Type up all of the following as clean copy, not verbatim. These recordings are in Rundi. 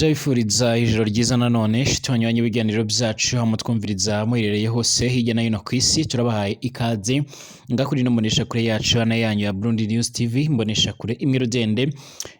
Ndabifuriza ijoro ryiza nanone twanyuranye ibiganiro byacu aho mutwumviriza muherereye hose hirya no hino ku isi turabahaye ikaze ngakuri no mbonesha kure yacu na yanyu ya Burundi News TV mbonesha kure imwe rudende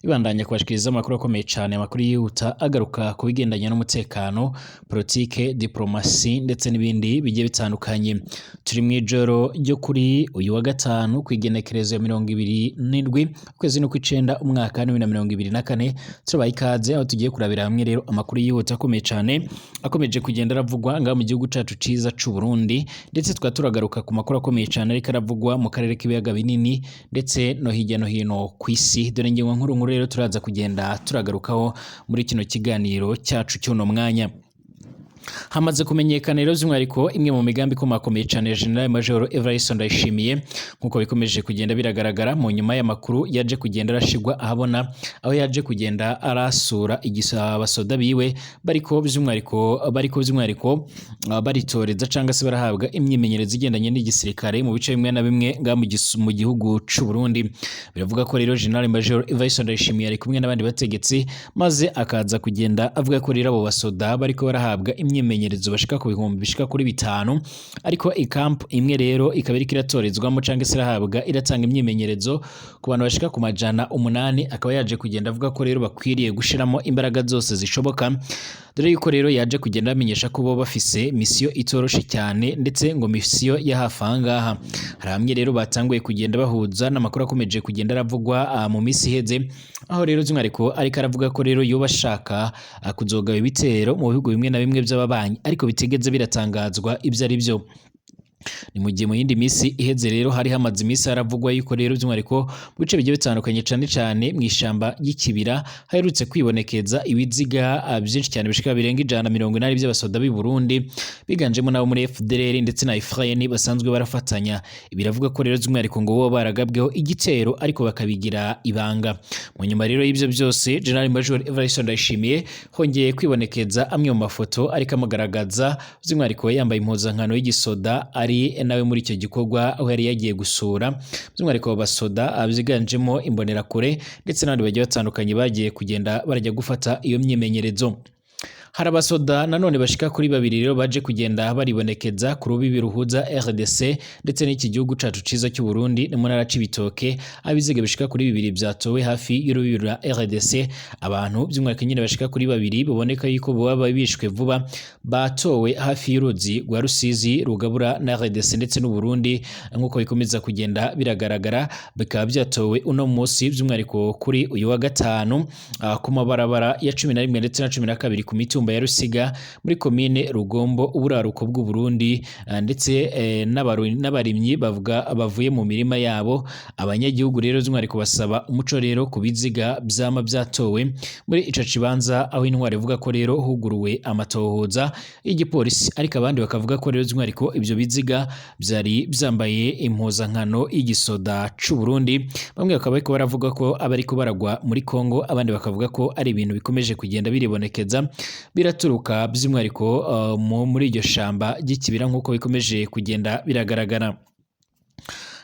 ibandanya kubashikiriza amakuru akomeye cyane amakuru yihuta agaruka ku bigendanye n'umutekano politike diplomasi ndetse n'ibindi bigiye bitandukanye turi mu ijoro ryo kuri uyu wa gatanu kwigenekerezo ya 27 kwezi no kw'icenda umwaka wa 2024 turabaye ikaze aho tugiye kurabira hamwe rero amakuru yihuta akomeye cyane akomeje kugenda aravugwa ngaho mu gihugu cacu ciza c'u Burundi ndetse twaturagaruka ku makuru akomeye cyane ariko aravugwa mu karere k'ibiyaga binini ndetse no hirya no hino ku isi dore ngingo nkuru rero turaza kugenda turagarukaho muri kino kiganiro cyacu cy'uno mwanya. Hamaze kumenyekana rero by'umwihariko imwe mu migambi ikomakomeye cyane General Major Evariste Ndayishimiye nkuko bikomeje kugenda biragaragara mu nyuma y'amakuru yaje kugenda arashigwa ahabona aho yaje kugenda arasura igisabasoda biwe bariko by'umwihariko baritoreza cyangwa se barahabwa imyimenyerezo igendanye n'igisirikare mu bice bimwe na bimwe mu gihugu c'u Burundi. Biravuga ko rero General Major Evariste Ndayishimiye ari kumwe n'abandi bategetsi maze akaza kugenda avuga ko rero abo basoda bariko barahabwa imyimenyerezo bashika ku bihumbi bishika kuri 5 ariko ikamp imwe rero ikaba iriko iratorezwamo canke se irahabwa iratanga imyimenyerezo ku bantu bashika ku majana 8 akaba yaje kugenda avuga ko rero bakwiriye gushiramo imbaraga zose zishoboka dore yuko rero yaje kugenda amenyesha ko bo bafise misiyo itoroshe cyane ndetse ngo misiyo ya hafangaha hari hamwe rero batanguye kugenda bahuza n'amakuru akomeje kugenda aravugwa mu misi iheze aho rero by'umwihariko ariko aravuga ko rero yo bashaka kuzogaba ibitero mu bihugu bimwe na bimwe by'ababanyi ariko bitegeze biratangazwa ibyo ari byo. Ni mu gihe mu yindi misi iheze rero hari hamaze imisi haravugwa yuko rero by'umwihariko mu bice bigiye bitandukanye cyane mu ishamba y'ikibira haherutse kwibonekeza ibiziga byinshi cyane bishika birenga 180 by'abasoda b'i Burundi biganjemo nabo muri FDLR ndetse na Ifrayeni basanzwe barafatanya. Biravuga ko rero by'umwihariko ngo bo baragabweho igitero ariko bakabigira ibanga. Mu nyuma rero y'ibyo byose General Major Evariste Ndayishimiye hongeye kwibonekeza amwe mu mafoto ariko amagaragaza by'umwihariko yambaye impuzankano y'igisoda ari nawe muri icyo gikorwa aho yari yagiye gusura by'umwihariko basoda abyiganjemo imbonerakure ndetse n'abandi bagiye batandukanye bagiye kugenda barajya gufata iyo myimenyerezo. Hari abasoda nanone bashika kuri 2 rero baje kugenda baribonekeza ku rubibi ruhuza RDC ndetse n'iki gihugu cacu ciza cy'u Burundi mu ntara c'ibitoke abiziga bishika kuri 2 byatowe hafi y'urubibi rwa RDC abantu by'umwihariko nyine bashika kuri 2 biboneka yuko baba bishwe vuba batowe hafi y'uruzi rwa Rusizi rugabura na RDC ndetse n'u Burundi nkuko bikomeza kugenda biragaragara bikaba byatowe uno munsi by'umwihariko kuri uyu wa gatanu ku mabarabara ya 11 ndetse na 12 ku mitumba ya Rusiga muri komine Rugombo uburaruko bw'u Burundi ndetse n'abarimyi bavuye mu mirima yabo. Abanyagihugu rero by'umwihariko basaba umuco rero ku biziga byama byatowe muri ico kibanza aho intwari ivuga ko rero huguruwe amatohoza y'igipolisi ariko abandi bakavuga ko rero by'umwihariko ibyo biziga byari byambaye impuzankano y'igisoda c'u Burundi. Bamwe bakaba bariko baravuga ko abariko baragwa muri Kongo abandi bakavuga ko ari ibintu bikomeje kugenda biribonekeza biraturuka by'umwihariko muri iryo shamba ry'ikibira nk'uko bikomeje kugenda biragaragara.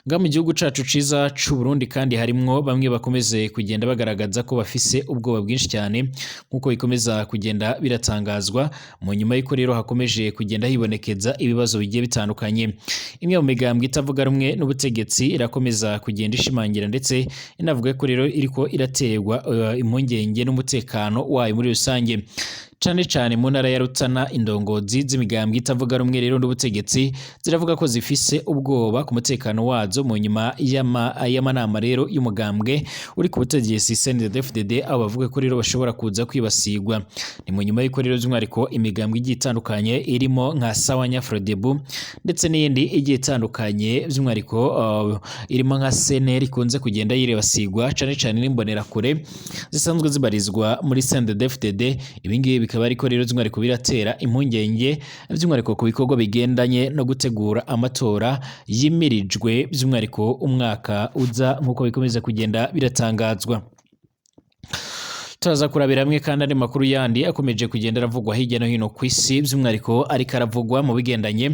Nga mu gihugu cacu ciza c'u Burundi kandi harimwo bamwe bakomeze kugenda bagaragaza ko bafise ubwoba bwinshi cyane nkuko bikomeza kugenda biratangazwa mu nyuma y'iko rero hakomeje kugenda hibonekeza ibibazo bigiye bitandukanye. Imwe mu migambwe itavuga rumwe n'ubutegetsi irakomeza kugenda ishimangira ndetse inavuga ko rero iriko iraterwa impungenge n'umutekano wayo muri rusange cyane mu ntara ya Rutana. Indongozi z'imigambwe itavuga rumwe rero n'ubutegetsi ziravuga ko zifise ubwoba ku mutekano wazo mu nyuma y'amanama rero y'umugambwe uri ku butegetsi CNDD-FDD aho bavuga ko rero bashobora kuza kwibasigwa. Ni mu nyuma y'iko rero by'umwihariko imigambwe igiye itandukanye irimo nka Sawanya Frodebu ndetse n'iyindi igiye itandukanye by'umwihariko irimo nka CNL ikunze kugenda yirebasigwa cyane n'imbonerakure zisanzwe zibarizwa muri CNDD-FDD. Ibingibi bikaba ariko rero by'umwihariko biratera impungenge by'umwihariko ku bikorwa bigendanye no gutegura amatora yimirijwe by'umwihariko umwaka uza nkuko bikomeza kugenda biratangazwa. turaza kurabira hamwe kandi andi makuru yandi akomeje kugenda aravugwa hirya no hino ku isi by'umwihariko ariko aravugwa mu bigendanye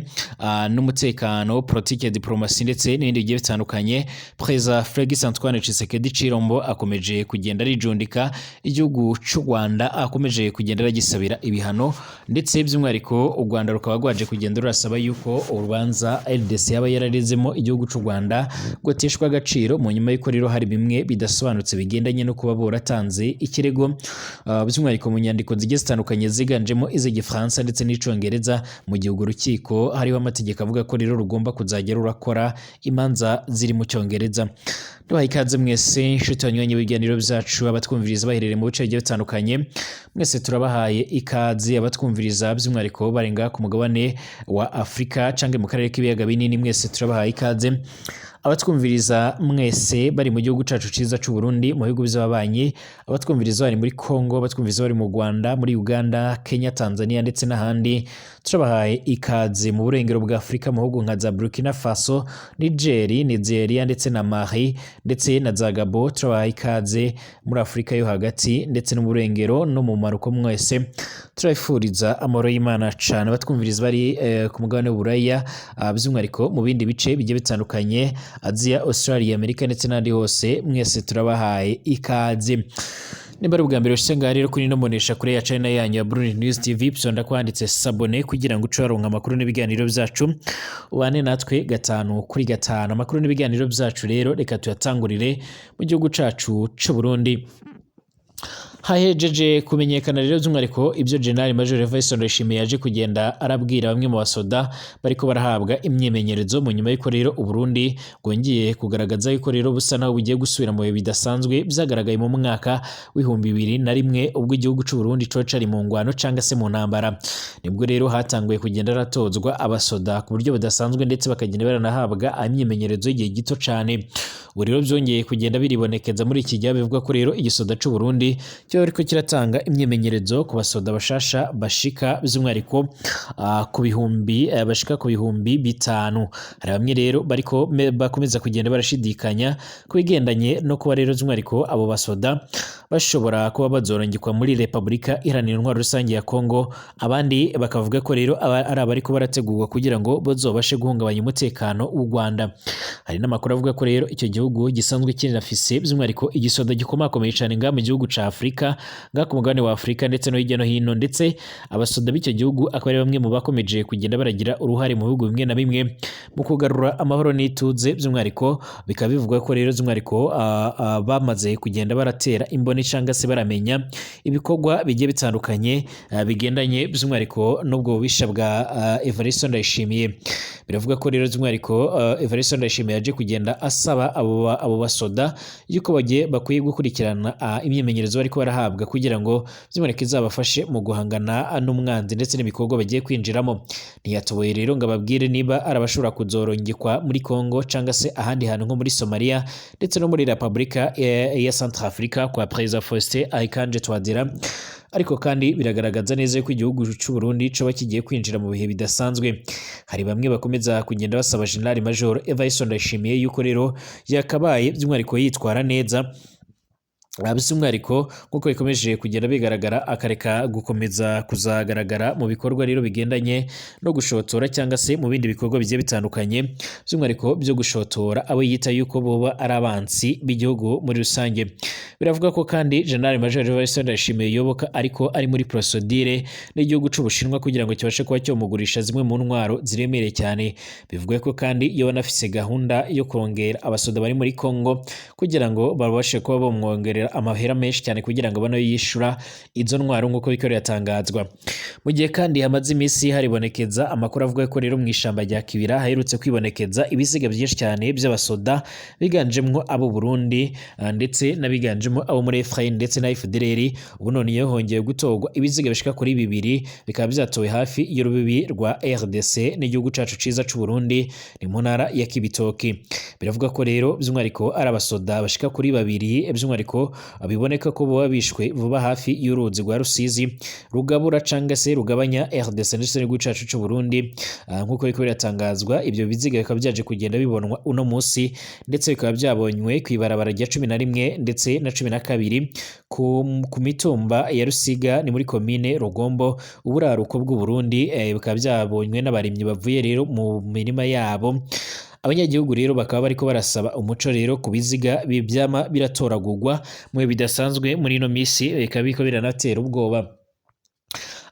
n'umutekano, politike, diplomasi ndetse n'ibindi bigiye bitandukanye. Perezida Félix Antoine Tshisekedi Tshilombo akomeje kugenda arijundika igihugu cy'u Rwanda, akomeje kugenda aragisabira ibihano, ndetse by'umwihariko u Rwanda rukaba rwaje kugenda rurasaba yuko urubanza LDC yaba yararezemo igihugu cy'u Rwanda guteshwa agaciro, mu nyuma y'uko rero hari bimwe bidasobanutse bigendanye no kuba boratanze ikirego by'umwihariko mu nyandiko zigiye zitandukanye ziganjemo iz'igifaransa ndetse n'icyongereza, mu gihugu urukiko hariho amategeko avuga ko rero rugomba kuzajya rurakora imanza ziri mu cyongereza. Duhaye ikaze mwese inshuti banywanyi b'ibiganiro byacu, abatwumviriza baherereye mu bice bigiye bitandukanye, mwese turabahaye ikaze. Abatwumviriza by'umwihariko barenga ku mugabane wa Afurika canke mu karere k'ibiyaga binini, mwese turabahaye ikaze. Abatwumviriza mwese bari mu gihugu cacu ciza c'u Burundi, mu bihugu by'ababanyi, abatwumviriza bari muri Kongo, abatwumviriza bari mu Rwanda, muri Uganda, Kenya, Tanzania ndetse n'ahandi, turabahaye ikaze. Mu burengero bwa Afurika mu bihugu nka za Burkina Faso, Niger, Nigeria ndetse na Mali ndetse na za Gabon, turabahaye ikaze. Muri Afurika yo hagati ndetse no mu burengero no mu maruko, mwese turabifuriza amahoro y'Imana cane. Abatwumviriza bari ku mugabane w'Uburaya, by'umwihariko mu bindi bice bigiye bitandukanye, Asia, Australia, Amerika ndetse n'andi hose, mwese turabahaye ikaze. Nimba ari ubwa mbere usanga rero kuri no monesha kure ya channel yanyu ya Burundi News TV, bisonda kwanditse sabone kugira ngo ucaronka amakuru n'ibiganiro byacu, ubane natwe gatanu kuri gatanu. Amakuru n'ibiganiro byacu rero reka tuyatangurire mu gihugu cacu c'u Burundi. Hahejeje kumenyekana rero by'umwihariko ibyo General Major Evariste Ndayishimiye yaje kugenda arabwira bamwe mu basoda bariko barahabwa imyemenyerezo, mu nyuma y'uko rero u Burundi bwongeye kugaragaza yuko rero busa naho bugiye gusubira mu bihe bidasanzwe byagaragaye mu mwaka w'ibihumbi 2001 ubwo igihugu cy'u Burundi co cari mu ngwano canga se mu ntambara. Nibwo rero hatanguye kugenda ratozwa abasoda ku buryo budasanzwe, ndetse bakagenda baranahabwa imyemenyerezo y'igihe gito cane. Ubu rero byongeye kugenda biribonekeza muri iki gihe, bivuga ko rero igisoda cy'u Burundi cyo ariko kiratanga imyemenyerezo ku basoda bashasha bashika by'umwihariko ku bihumbi bashika ku bihumbi 5. Hari bamwe rero bariko bakomeza kugenda barashidikanya ku bigendanye no kuba rero by'umwihariko abo basoda bashobora kuba bazorongikwa muri Repubulika Iharanira Intwaro Rusange ya Kongo, abandi bakavuga ko rero ari abariko barategurwa kugira ngo bazobashe guhungabanya umutekano w'u Rwanda. Hari n'amakuru avuga ko rero icyo gihugu gisanzwe kinafise by'umwihariko igisoda gikomakomeye cyane nga mu gihugu ca Afurika, nga ku mugabane wa Afurika ndetse no hirya no hino, ndetse abasoda b'icyo gihugu akaba ari bamwe mu bakomeje kugenda baragira uruhare mu bihugu bimwe na bimwe mu kugarura amahoro n'ituze. By'umwihariko bikaba bivugwa ko rero by'umwihariko bamaze kugenda baratera imboni cyangwa se baramenya ibikorwa bigiye bitandukanye bigendanye by'umwihariko n'ubwo bubisha bwa Evariste Ndayishimiye. Biravuga ko rero by'umwihariko Evariste Ndayishimiye yaje kugenda asaba abo basoda yuko bakwiye gukurikirana imyemenyerezo bariko barahabwa kugira ngo by'umwihariko izabafashe mu guhangana n'umwanzi ndetse n'ibikorwa bagiye kwinjiramo. Ntiyatoboye rero ngo ababwire niba arabashobora kuzorongekwa muri Kongo cyangwa se ahandi hantu nko muri Somalia ndetse no muri Repubulika ya Centrafrica kwa Perezida Faustin Archange Touadera. Ariko kandi biragaragaza neza ko igihugu cy'u Burundi coba kigiye kwinjira mu bihe bidasanzwe. Hari bamwe bakomeza kugenda basaba General Major Evariste Ndayishimiye yuko rero yakabaye by'umwihariko yitwara neza, by'umwihariko nk'uko bikomeje kugenda bigaragara, akareka gukomeza kuzagaragara mu bikorwa rero bigendanye no gushotora cyangwa se mu bindi bikorwa bigiye bitandukanye, by'umwihariko byo gushotora abo yita yuko boba ari abansi b'igihugu muri rusange. Biravuga ko kandi General Major Evariste Ndayishimiye yoboka ariko ari muri procedure n'igihugu c'Ubushinwa kugira ngo kibashe kuba cyomugurisha zimwe mu ntwaro ziremereye cyane. Bivuga ko kandi iyo banafise gahunda yo kurongera abasoda bari muri Kongo kugira ngo babashe kuba bomwongerera amahera menshi cyane kugira ngo bano yishura izo ntwaro nk'uko bikora yatangazwa. Mu gihe kandi hamaze iminsi haribonekeza amakuru avuga ko rero mu ishamba rya Kibira haherutse kwibonekeza ibisiga byinshi cyane by'abasoda biganjemo abo Burundi ndetse nabiganjemo abo muri Efrain ndetse na FDLR. Ubu none iyo hongeye gutogwa ibiziga bishika kuri 2 bikaba byatowe hafi y'urubibi rwa RDC n'igihugu cacu ciza c'u Burundi, ni mu ntara ya Kibitoki. biravuga ko rero by'umwihariko ari abasoda bashika kuri babiri by'umwihariko biboneka ko boba bishwe vuba hafi y'uruzi rwa Rusizi rugabura canga se rugabanya RDC ndetse n'igihugu cacu c'u Burundi. Nkuko riko biratangazwa ibyo biziga bikaba byaje kugenda bibonwa uno musi ndetse bikaba byabonywe kwibarabara rya 11 ndetse na 12 ku mitumba ya Rusiga ni muri komine Rugombo uburaruko bw'u Burundi. Bikaba byabonywe n'abarimyi bavuye rero mu mirima yabo. Abanyagihugu rero bakaba bariko barasaba umuco rero ku biziga bivyama biratoragurwa mu bidasanzwe muri ino misi, bikaba biko biranatera ubwoba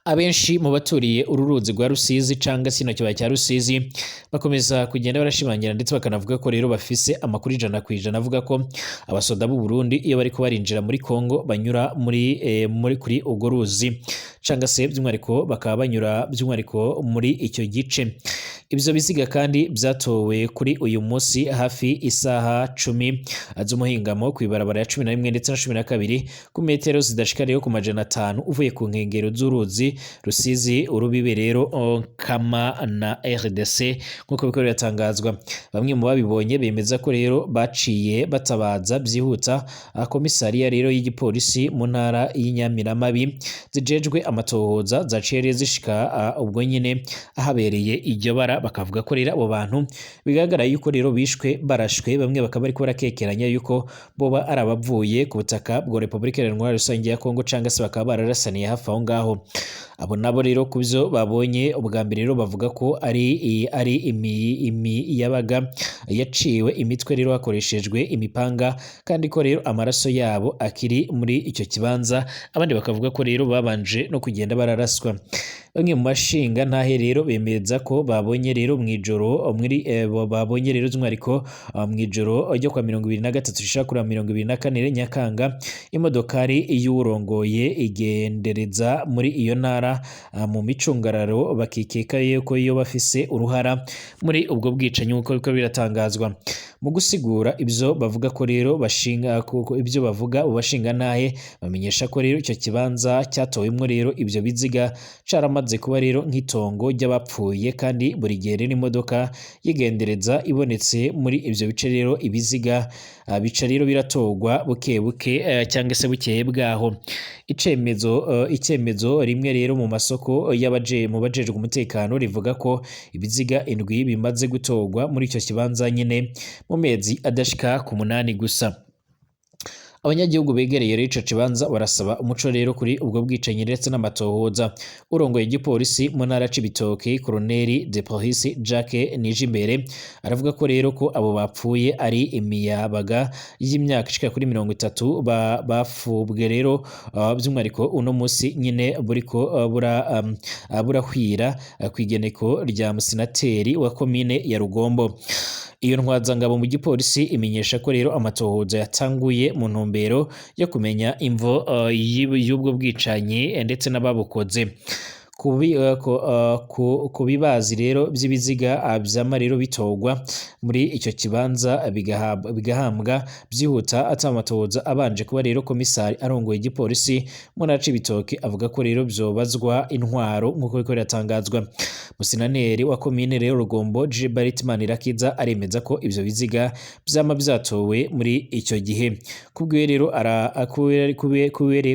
abenshi mu baturiye ururuzi rwa Rusizi canga sino kibaya cya Rusizi bakomeza kugenda barashimangira ndetse bakanavuga ko rero bafise amakuru 100% avuga ko abasoda b'u Burundi iyo bariko barinjira muri Kongo banyura muri kuri ugo ruzi canga se by'umwihariko bakaba banyura by'umwihariko muri icyo gice. Ibyo biziga kandi byatowe kuri uyu munsi hafi isaha 10 z'umuhingamo kwibarabara ya 11 ndetse na 12 ku metero zidashika rero ku majana 5 uvuye ku nkengero z'uruzi Rusizi urubibe rero kama na RDC nkuko biko biratangazwa. Bamwe mu babibonye bemeza ko rero baciye batabaza byihuta komisariya rero y'igipolisi mu ntara y'Inyamiramabi zijejwe amatohoza zaciye zishika ubwo nyine ahabereye iryo bara bakavuga ko rero abo bantu bigaragara yuko rero bishwe barashwe. Bamwe bakaba ariko barakekeranya yuko boba arabavuye ku butaka bwa Republika Iharanira Rusange ya Kongo canga se bakaba bararasaniye hafi aho ngaho. Abo nabo rero kubyo babonye ubwa mbere rero bavuga ko ari yabaga yaciwe imitwe rero hakoreshejwe imipanga kandi ko rero amaraso yabo akiri muri icyo kibanza. Abandi bakavuga ko rero babanje no kugenda bararaswa. Bamwe mu mashinga ntahe rero bemeza ko babonye rero mwijoro babonye rero z'umwariko mwijoro ryo kwa 2023 rishaka kuri 2024 Nyakanga imodokari y'urongoye igendereza muri iyo ntara mu micungararo bakikeka yuko iyo bafise uruhara muri ubwo bwicanyi uko biko biratangazwa. Mu gusigura ibyo bavuga ko rero bashinga kuko ibyo bavuga ubashinga ntahe bamenyesha ko rero icyo kibanza cyatowemwe rero ibyo biziga caramaze kuba rero nk'itongo ry'abapfuye kandi buri gihe rero imodoka yigendereza ibonetse muri ibyo bice rero ibiziga bica rero biratogwa buke cyangwa se bukeye bwaho. Icyemezo rimwe rero mu masoko mu bajejwe umutekano rivuga ko ibiziga 7 bimaze gutogwa muri icyo kibanza nyine mu mezi adashika ku 8 gusa. Abanyagihugu begereye rero ico kibanza barasaba umuco rero kuri ubwo bwicanyi ndetse n'amatohoza. Urongoye igipolisi mu ntara c'Ibitoke Colonel de Police Jacques Nijimbere aravuga ko rero ko abo bapfuye ari imiyabaga y'imyaka ishika kuri 30 bafubwe rero by'umwariko uno musi nyine buriko burahwira kwigeneko rya musinateri wa komine ya Rugombo. Iyo ntwazangabo mu gipolisi imenyesha ko rero amatohoza yatanguye mu ntumbero yo kumenya imvo y'ubwo bwicanyi ndetse n'ababukoze. Ku bibazi rero by'ibiziga byama rero bitogwa muri icyo kibanza bigahambwa byihuta atamatohoza abanje kuba rero komisari arongoye igipolisi mu ntara c'Ibitoke avuga ko rero byobazwa intwaro nkuko biko biratangazwa. Musinaneri wa komine rero Rugombo Gilbert Manirakiza aremeza ko ivyo biziga byama byatowe muri icyo gihe. Kubwiwe rero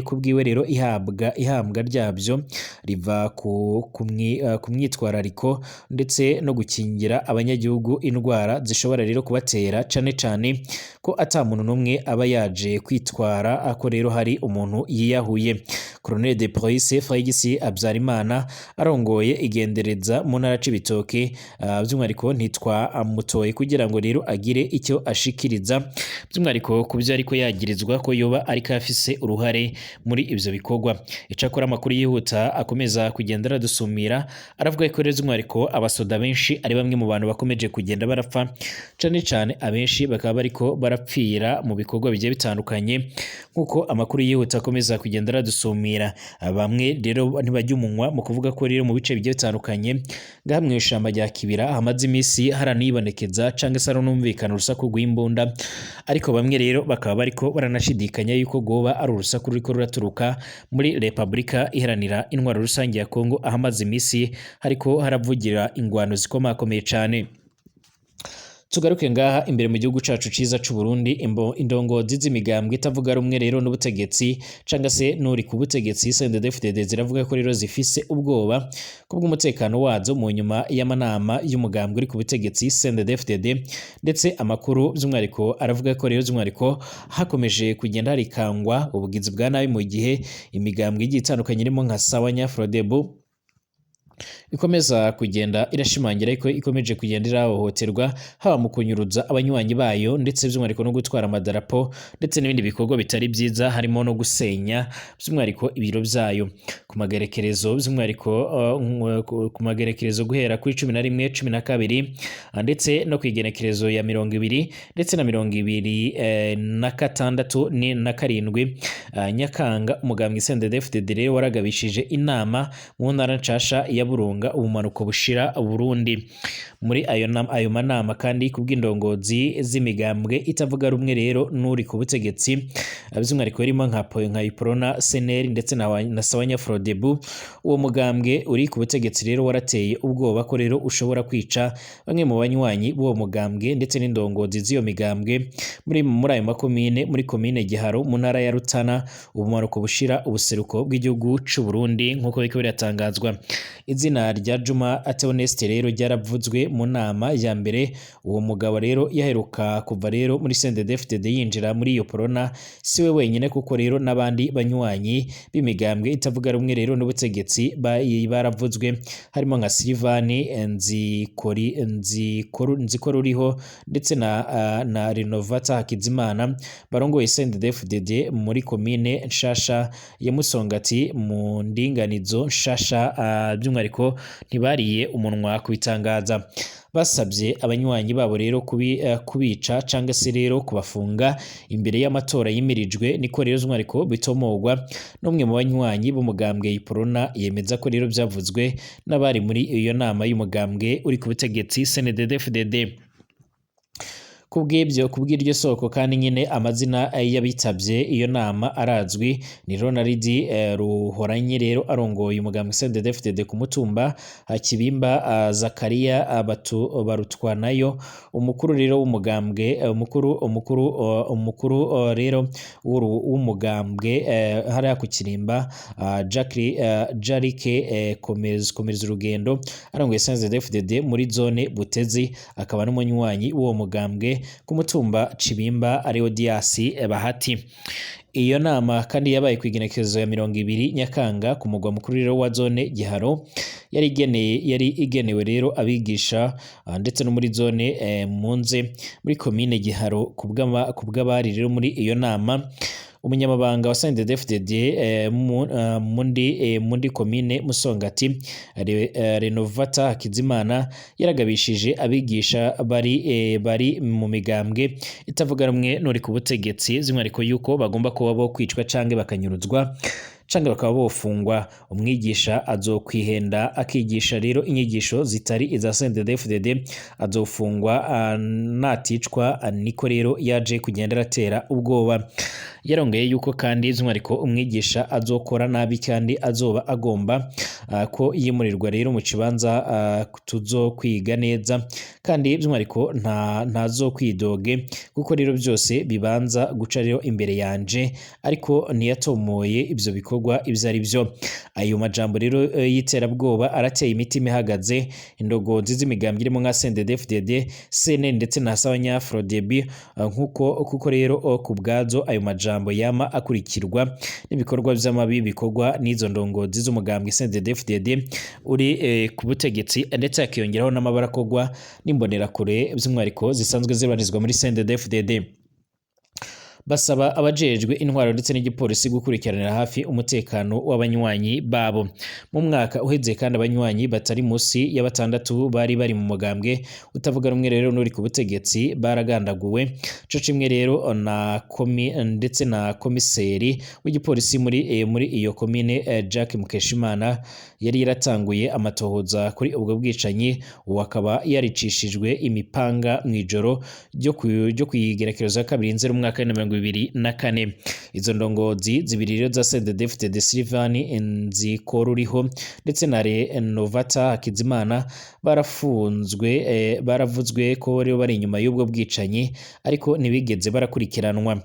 kubwiwe rero ihambwa ryabyo riva ku myitwarariko ndetse no gukingira abanyagihugu indwara zishobora rero kubatera cane ko ata muntu n'umwe aba yaje kwitwara ako rero hari umuntu yiyahuye. Colonel de Police Fregisi Abzarimana arongoye igendereza mu ntara c'Ibitoke by'umwariko ntitwa amutoye kugira ngo rero agire icyo ashikiriza by'umwariko kubyo ariko yagirizwa ko yoba ariko afise uruhare muri ivyo bikorwa. Icakora amakuru yihuta akomeza kugenda radusumira aravuga ko rero by'umwariko abasoda benshi ari bamwe mu bantu bakomeje kugenda barapfa cane abenshi bakaba bariko barapfira mu bikorwa bigiye bitandukanye nkuko amakuru yihuta akomeza kugenda radusumira. Bamwe rero ntibajya umunwa mu kuvuga ko rero mu bice bigiye bitandukanye ngahamwe ishamba rya Kibira hamaze imisi haranibonekeza canke se aranumvikana urusaku rw'imbunda, ariko bamwe rero bakaba bariko baranashidikanya yuko goba ari urusaku ruriko ruraturuka muri Republika Iharanira Intwaro Rusange ya Kongo ahamaze imisi hariko haravugira ingwano zikomakomeye cane. Tugaruke ngaha imbere mu gihugu cacu ciza c'u Burundi, indongozi z'imigambwe itavuga rumwe rero n'ubutegetsi canga se nuri ku butegetsi CNDD-FDD ziravuga ko rero zifise ubwoba kubw'umutekano wazo mu nyuma y'amanama y'umugambwe uri ku butegetsi CNDD-FDD, ndetse amakuru by'umwariko aravuga ko rero by'umwariko hakomeje kugenda harikangwa ubugizi bwa nabi mu gihe imigambwe igiye itandukanye irimo nka Sawanya Frodebu ikomeza kugenda irashimangira ariko ikomeje kugenda irahohoterwa haba mu kunyuruza abanywanyi bayo, ndetse by'umwariko no gutwara amadarapo ndetse n'ibindi bikorwa bitari byiza harimo no gusenya by'umwariko ibiro byayo ku magerekerezo by'umwariko ku magerekerezo guhera kuri 11 12 ndetse no ku igenekerezo ya 20 ndetse na 26 na 7 Nyakanga umugambwe CNDD-FDD rero waragabishije inama mu ntara nshasha ya Burunga ubumanuko bushira Burundi. Muri ayo manama kandi kubw'indongozi z'imigambwe itavuga rumwe rero nuri ku butegetsi by'umwariko irimo nka Iprona Seneri ndetse na Sawanya Frodebu, uwo mugambwe uri ku butegetsi rero warateye ubwoba ko rero ushobora kwica bamwe mu banywanyi b'uwo mugambwe ndetse n'indongozi z'iyo migambwe muri ayo makomine, muri komine Giharo mu ntara ya Rutana ubumanuko bushira ubuseruko bw'igihugu c'u Burundi nkuko biko biratangazwa. Izina rya Juma Theoneste rero ryaravuzwe mu nama ya mbere. Uwo mugabo rero yaheruka kuva rero muri CNDD-FDD yinjira muri iyo Prona siwe wenyine kuko rero n'abandi banywanyi b'imigambwe itavuga rumwe rero n'ubutegetsi baravuzwe harimo nka Silvani Nzikoruriho ndetse na Renovata Hakizimana barongoye CNDD-FDD muri komine nshasha ya Musongati mu ndinganizo nshasha by'umwariko ntibariye umunwa kubitangaza. Basabye abanywanyi babo rero kubica canga se rero kubafunga imbere y'amatora yimirijwe, niko rero z'umwariko bitomogwa n'umwe mu banywanyi b'umugambwe Iprona yemeza ko rero byavuzwe n'abari muri iyo nama y'umugambwe uri ku butegetsi CNDD-FDD. Kubw'iryo soko kandi nyine amazina y'abitabye iyo nama arazwi ni Ronald Ruhoranye rero arongoye umugambwe CNDD-FDD ku mutumba Kibimba, Zakaria Barutwanayo umukuru rero w'umugambwe umukuru rero w'umugambwe hariya ku Kirimba Jarike komeza urugendo arongoye CNDD-FDD muri zone Butezi, akaba n'umunywanyi w'uwo mugambwe ku mutumba Kibimba ariyo Diasi Bahati. Iyo nama kandi yabaye ku igenekerezo ya 20 Nyakanga ku mugwa mukuru rero wa zone Giharo, yari igenewe rero abigisha ndetse no muri zone Munze muri komine Giharo kubw'abari rero muri iyo nama. Umunyamabanga wa CNDD-FDD mundi komine Musongati Renovata Hakizimana yaragabishije abigisha bari mu migambwe itavuga rumwe nuri ku butegetsi z'umwariko yuko bagomba kuba bo kwicwa canke bakanyuruzwa canke bakaba bofungwa. Umwigisha azokwihenda akigisha rero inyigisho zitari iza CNDD-FDD azofungwa naticwa, niko rero yaje kugenda aratera ubwoba. Yarongeye yuko kandi z'umwariko umwigisha azokora nabi kandi azoba agomba ko yimurirwa rero mu kibanza tuzokwiga neza, kandi z'umwariko ntazokwidoge kuko rero byose bibanza guca rero imbere yanje, ariko ntiyatomoye ibyo bikorwa ibyo ari byo. Ayo majambo rero y'iterabwoba arateye imitima ihagaze indogozi z'imigambwe irimo nka CNDD-FDD, CNN ndetse na Sawanya Frodebu kuko rero ku bwazo ayo majambo yama akurikirwa n'ibikorwa by'amabi bikorwa n'izo ndongozi z'umugambwe CNDD-FDD uri ku butegetsi, ndetse akiyongeraho n'amabara akogwa n'imbonerakure by'umwariko zisanzwe zibanizwa muri CNDD-FDD. Basaba abajejwe intwaro ndetse n'igipolisi gukurikiranira hafi umutekano w'abanywanyi babo. Mu mwaka uheze kandi abanywanyi batari musi ya 6 bari mu mugambwe utavuga rumwe rero nuri ku butegetsi baragandaguwe, co kimwe rero ndetse na komiseri w'igipolisi muri iyo komine Jack Mukeshimana yari yaratanguye amatohoza kuri ubwo bwicanyi, wakaba yaricishijwe imipanga mwijoro ryo kuyigerekerezo ya 2 Nzeri umwaka wa 2024. Izo ndongozi zibiri rero za CNDD-FDD Sylvain Nzikoruriho ndetse na Renovata Hakizimana baravuzwe ko rero bari inyuma y'ubwo bwicanyi ariko ntibigeze barakurikiranwa.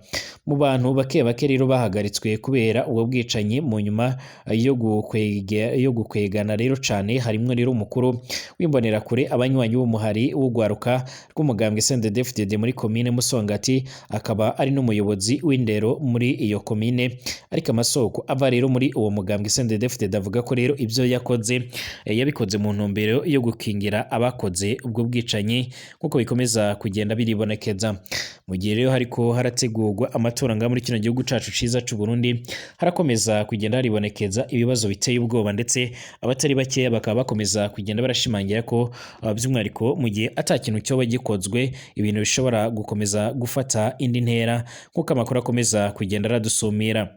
Mu bantu bake rero bahagaritswe kubera ubwo bwicanyi mu nyuma yo gukwegana rero cane harimwo rero umukuru w'imbonerakure abanywanyi b'umuhari w'ugwaruka rw'umugambwe CNDD-FDD muri komine Musongati, akaba ari n'umuyobozi w'indero muri iyo komine. Ariko amasoko ava rero muri uwo mugambwe CNDD-FDD avuga ko rero ivyo yakoze yabikoze mu ntumbero yo gukingira abakoze ubwo bwicanyi kuko bikomeza kugenda biribonekeza. Mu gihe rero hariko harategurwa amatora nga muri kino gihugu cacu ciza c'u Burundi, harakomeza kugenda haribonekeza ibibazo biteye ubwoba, ndetse abatari bakeya bakaba bakomeza kugenda barashimangira ko by'umwihariko mu gihe ata kintu cyoba gikozwe ibintu bishobora gukomeza gufata indi ntera nk'uko amakuru akomeza kugenda aradusumira.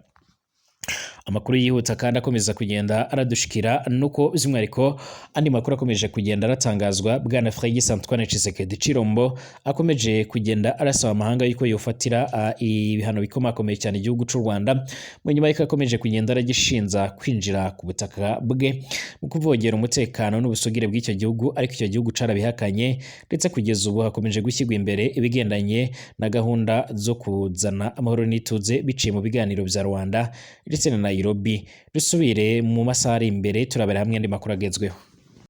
Amakuru yihuta kandi akomeza kugenda aradushikira nuko by'umwihariko andi makuru akomeje kugenda aratangazwa. Bwana Félix Antoine Tshisekedi Chilombo akomeje kugenda arasaba amahanga yuko yofatira ibihano bikomakomeye cyane igihugu cy'u Rwanda, mu nyuma y'uko akomeje kugenda aragishinza kwinjira ku butaka bwe mu kuvogera umutekano n'ubusugire bw'icyo gihugu, ariko icyo gihugu carabihakanye, ndetse kugeza ubu hakomeje gushyirwa imbere ibigendanye na gahunda zo kuzana amahoro n'ituze biciye mu biganiro bya Rwanda ndetse na Nairobi. Dusubire mu masaha ari imbere turabera hamwe andi makuru agezweho.